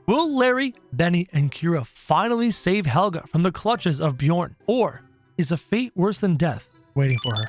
Will Larry, Benny, and Kira finally save Helga from the clutches of Bjorn? Or is a fate worse than death waiting for her?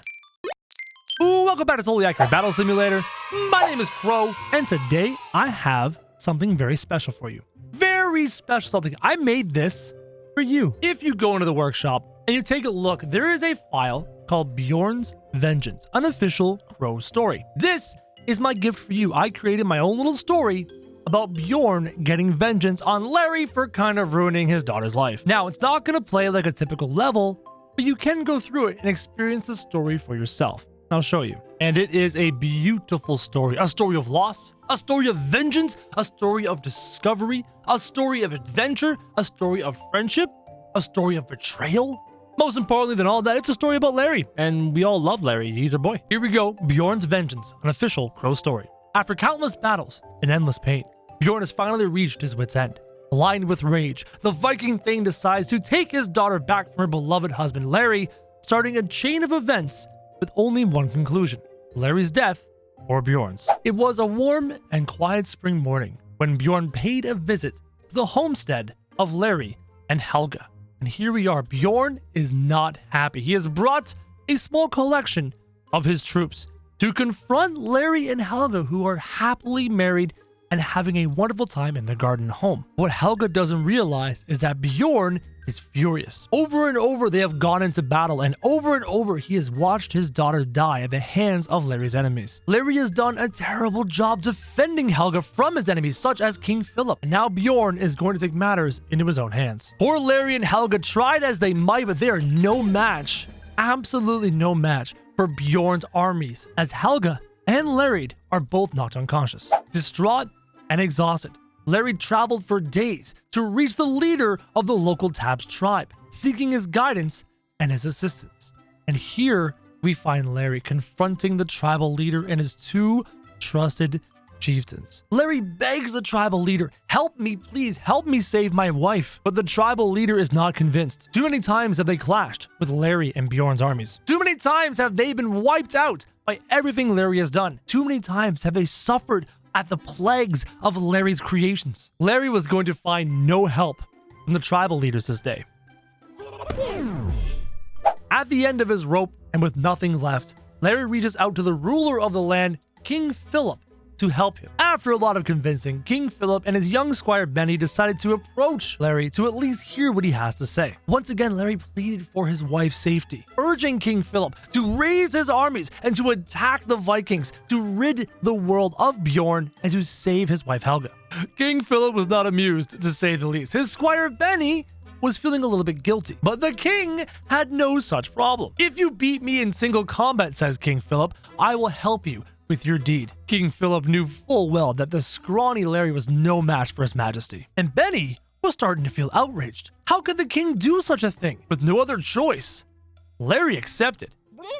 Welcome back to Totally Accurate Battle Simulator. My name is Crow, and today I have something very special for you. Very special something. I made this for you. If you go into the workshop and you take a look, there is a file called Bjorn's Vengeance, an official Crow story. This is my gift for you. I created my own little story about Bjorn getting vengeance on Larry for kind of ruining his daughter's life. Now, it's not going to play like a typical level, but you can go through it and experience the story for yourself. I'll show you. And it is a beautiful story. A story of loss, a story of vengeance, a story of discovery, a story of adventure, a story of friendship, a story of betrayal. Most importantly than all that, it's a story about Larry. And we all love Larry. He's our boy. Here we go. Bjorn's Vengeance, an official Crow story. After countless battles and endless pain, Bjorn has finally reached his wit's end. Blind with rage, the Viking Thane decides to take his daughter back from her beloved husband Larry, starting a chain of events with only one conclusion: Larry's death or Bjorn's. It was a warm and quiet spring morning when Bjorn paid a visit to the homestead of Larry and Helga. And here we are. Bjorn is not happy. He has brought a small collection of his troops to confront Larry and Helga, who are happily married and having a wonderful time in their garden home. What Helga doesn't realize is that Bjorn is furious. Over and over they have gone into battle, and over he has watched his daughter die at the hands of Larry's enemies. Larry has done a terrible job defending Helga from his enemies, such as King Philip, and now Bjorn is going to take matters into his own hands. Poor Larry and Helga tried as they might, but they are no match, absolutely no match, for Bjorn's armies, as Helga and Larry are both knocked unconscious. Distraught and exhausted, Larry traveled for days to reach the leader of the local Tabs tribe, seeking his guidance and his assistance. And here we find Larry confronting the tribal leader and his two trusted chieftains. Larry begs the tribal leader, "Help me, please, help me save my wife." But the tribal leader is not convinced. Too many times have they clashed with Larry and Bjorn's armies. Too many times have they been wiped out by everything Larry has done. Too many times have they suffered at the plagues of Larry's creations. Larry was going to find no help from the tribal leaders this day. At the end of his rope and with nothing left, Larry reaches out to the ruler of the land, King Philip, to help him. After a lot of convincing, King Philip and his young squire Benny decided to approach Larry to at least hear what he has to say. Once again, Larry pleaded for his wife's safety, urging King Philip to raise his armies and to attack the Vikings, to rid the world of Bjorn and to save his wife Helga. King Philip was not amused, to say the least. His squire Benny was feeling a little bit guilty, but the king had no such problem. "If you beat me in single combat," says King Philip, "I will help you with your deed." King Philip knew full well that the scrawny Larry was no match for his majesty, and Benny was starting to feel outraged. How could the king do such a thing? With no other choice, Larry accepted,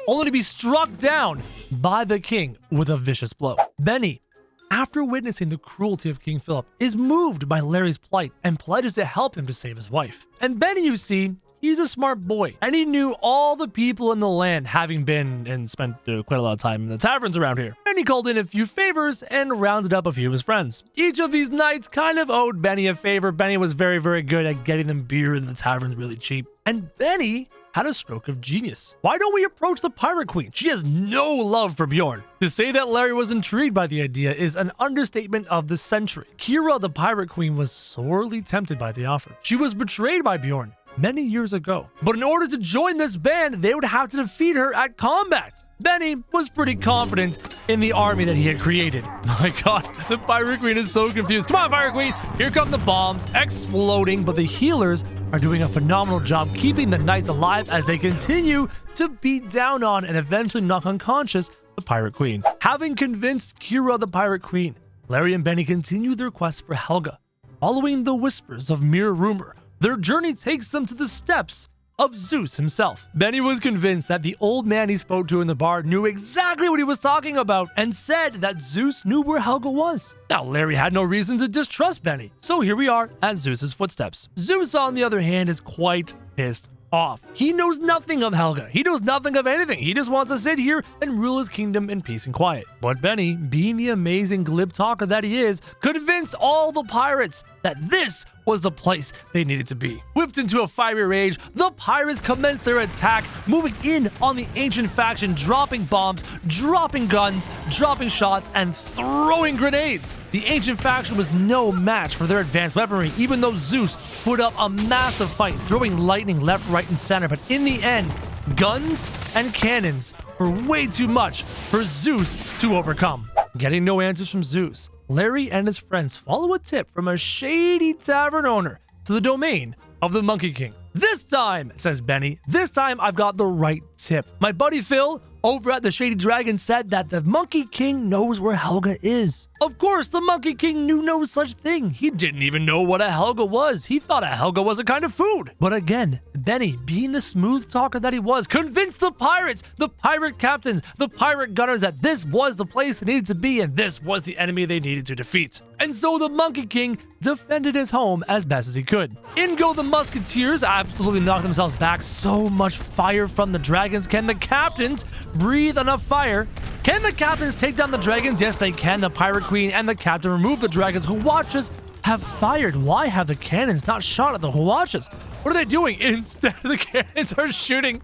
only to be struck down by the king with a vicious blow. Benny, after witnessing the cruelty of King Philip, is moved by Larry's plight and pledges to help him to save his wife. And Benny, you see, he's a smart boy, and he knew all the people in the land, having been and spent quite a lot of time in the taverns around here. And he called in a few favors and rounded up a few of his friends. Each of these knights kind of owed Benny a favor. Benny was very, very good at getting them beer in the taverns really cheap. And Benny had a stroke of genius. Why don't we approach the Pirate Queen? She has no love for Bjorn. To say that Larry was intrigued by the idea is an understatement of the century. Kira, the Pirate Queen, was sorely tempted by the offer. She was betrayed by Bjorn many years ago, but in order to join this band, they would have to defeat her at combat. Benny was pretty confident in the army that he had created. My god, the Pirate Queen is so confused. Come on, Pirate Queen! Here come the bombs exploding, but the healers are doing a phenomenal job keeping the knights alive as they continue to beat down on and eventually knock unconscious the Pirate Queen. Having convinced Kira, the Pirate Queen, Larry and Benny continue their quest for Helga. Following the whispers of mere rumor, their journey takes them to the steps of Zeus himself. Benny was convinced that the old man he spoke to in the bar knew exactly what he was talking about and said that Zeus knew where Helga was. Now, Larry had no reason to distrust Benny, so here we are at Zeus's footsteps. Zeus, on the other hand, is quite pissed off. He knows nothing of Helga. He knows nothing of anything. He just wants to sit here and rule his kingdom in peace and quiet. But Benny, being the amazing glib talker that he is, convinced all the pirates that this was the place they needed to be. Whipped into a fiery rage, the pirates commenced their attack, moving in on the ancient faction, dropping bombs, dropping guns, dropping shots, and throwing grenades. The ancient faction was no match for their advanced weaponry, even though Zeus put up a massive fight, throwing lightning left, right, and center. But in the end, guns and cannons were way too much for Zeus to overcome. Getting no answers from Zeus, Larry and his friends follow a tip from a shady tavern owner to the domain of the Monkey King. This time, says Benny, this time I've got the right tip. My buddy Phil over at the Shady Dragon said that the Monkey King knows where Helga is. Of course, the Monkey King knew no such thing. He didn't even know what a Helga was. He thought a Helga was a kind of food. But again, Benny, being the smooth talker that he was, convinced the pirates, the pirate captains, the pirate gunners that this was the place they needed to be and this was the enemy they needed to defeat. And so the Monkey King defended his home as best as he could. In go the musketeers, absolutely knocked themselves back. So much fire from the dragons. Can the captains breathe enough fire? Can the captains take down the dragons? Yes, they can. The pirate queen and the captain remove the dragons. Huachas have fired. Why have the cannons not shot at the Huachas? What are they doing? Instead, the cannons are shooting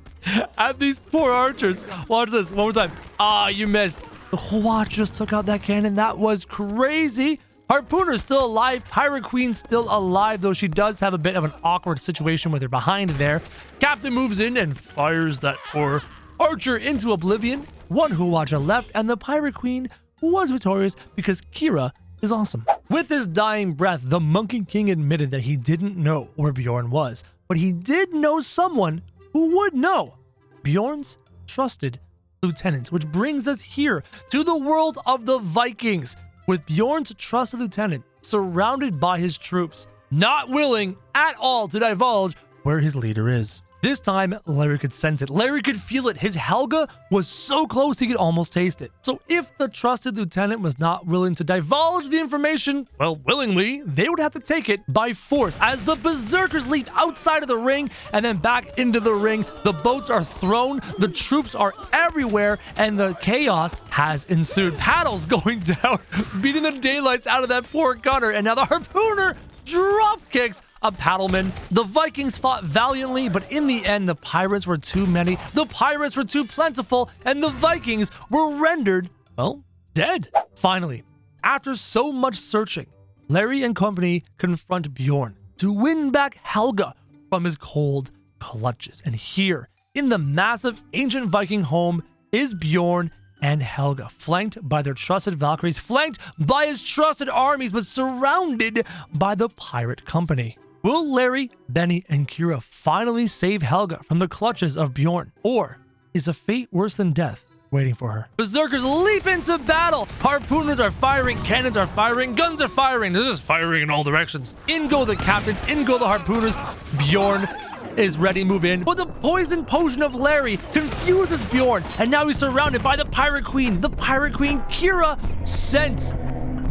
at these poor archers. Watch this one more time. Ah, you missed. The Huachas took out that cannon. That was crazy. Harpooner's still alive. Pirate Queen's still alive, though she does have a bit of an awkward situation with her behind there. Captain moves in and fires that poor archer into oblivion. One Huacha left, and the Pirate Queen was victorious because Kira is awesome. With his dying breath, the Monkey King admitted that he didn't know where Bjorn was, but he did know someone who would know. Bjorn's trusted lieutenant, which brings us here to the world of the Vikings, with Bjorn's trusted lieutenant surrounded by his troops, not willing at all to divulge where his leader is. This time, Larry could sense it. Larry could feel it. His Helga was so close he could almost taste it. So if the trusted lieutenant was not willing to divulge the information, well, willingly, they would have to take it by force. As the berserkers leap outside of the ring and then back into the ring, the boats are thrown, the troops are everywhere, and the chaos has ensued. Paddles going down, beating the daylights out of that poor gunner, and now the harpooner drop kicks a paddleman. The Vikings fought valiantly, but in the end, the pirates were too many, the pirates were too plentiful, and the Vikings were rendered, well, dead. Finally, after so much searching, Larry and company confront Bjorn to win back Helga from his cold clutches. And here, in the massive ancient Viking home, is Bjorn and Helga, flanked by their trusted Valkyries, flanked by his trusted armies, but surrounded by the pirate company. Will Larry, Benny, and Kira finally save Helga from the clutches of Bjorn? Or is a fate worse than death waiting for her? Berserkers leap into battle! Harpooners are firing, cannons are firing, guns are firing. This is firing in all directions. In go the captains, in go the harpooners. Bjorn is ready to move in, but the poison potion of Larry confuses Bjorn, and now he's surrounded by the Pirate Queen. The Pirate Queen, Kira, sent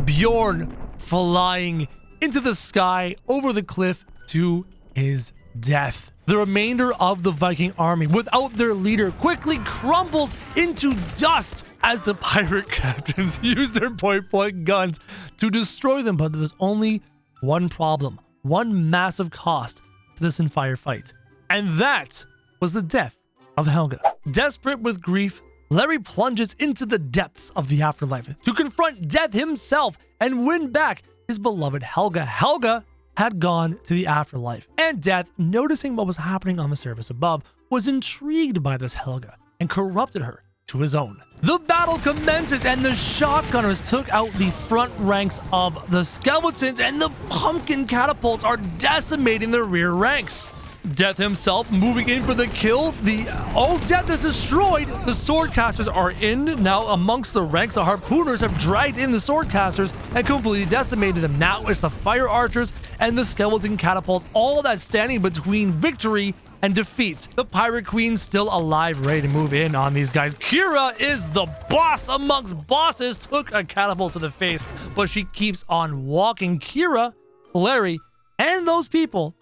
Bjorn flying into the sky over the cliff to his death. The remainder of the Viking army, without their leader, quickly crumbles into dust as the pirate captains use their point-blank guns to destroy them. But there was only one problem, one massive cost to this entire fight, and that was the death of Helga. Desperate with grief, Larry plunges into the depths of the afterlife to confront death himself and win back his beloved Helga. Helga had gone to the afterlife, and Death, noticing what was happening on the surface above, was intrigued by this Helga and corrupted her to his own. The battle commences, and the shotgunners took out the front ranks of the skeletons, and the pumpkin catapults are decimating the rear ranks. Death himself moving in for the kill. Death is destroyed. The swordcasters are in now amongst the ranks. The harpooners have dragged in the swordcasters and completely decimated them. Now it's the fire archers and the skeleton catapults, all that standing between victory and defeat. The Pirate Queen still alive, ready to move in on these guys. Kira is the boss amongst bosses. Took a catapult to the face, but she keeps on walking. Kira, Larry, and those people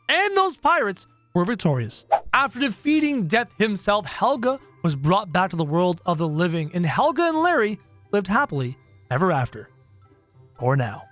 and those pirates were victorious. After defeating Death himself, Helga was brought back to the world of the living, and Helga and Larry lived happily ever after. For now.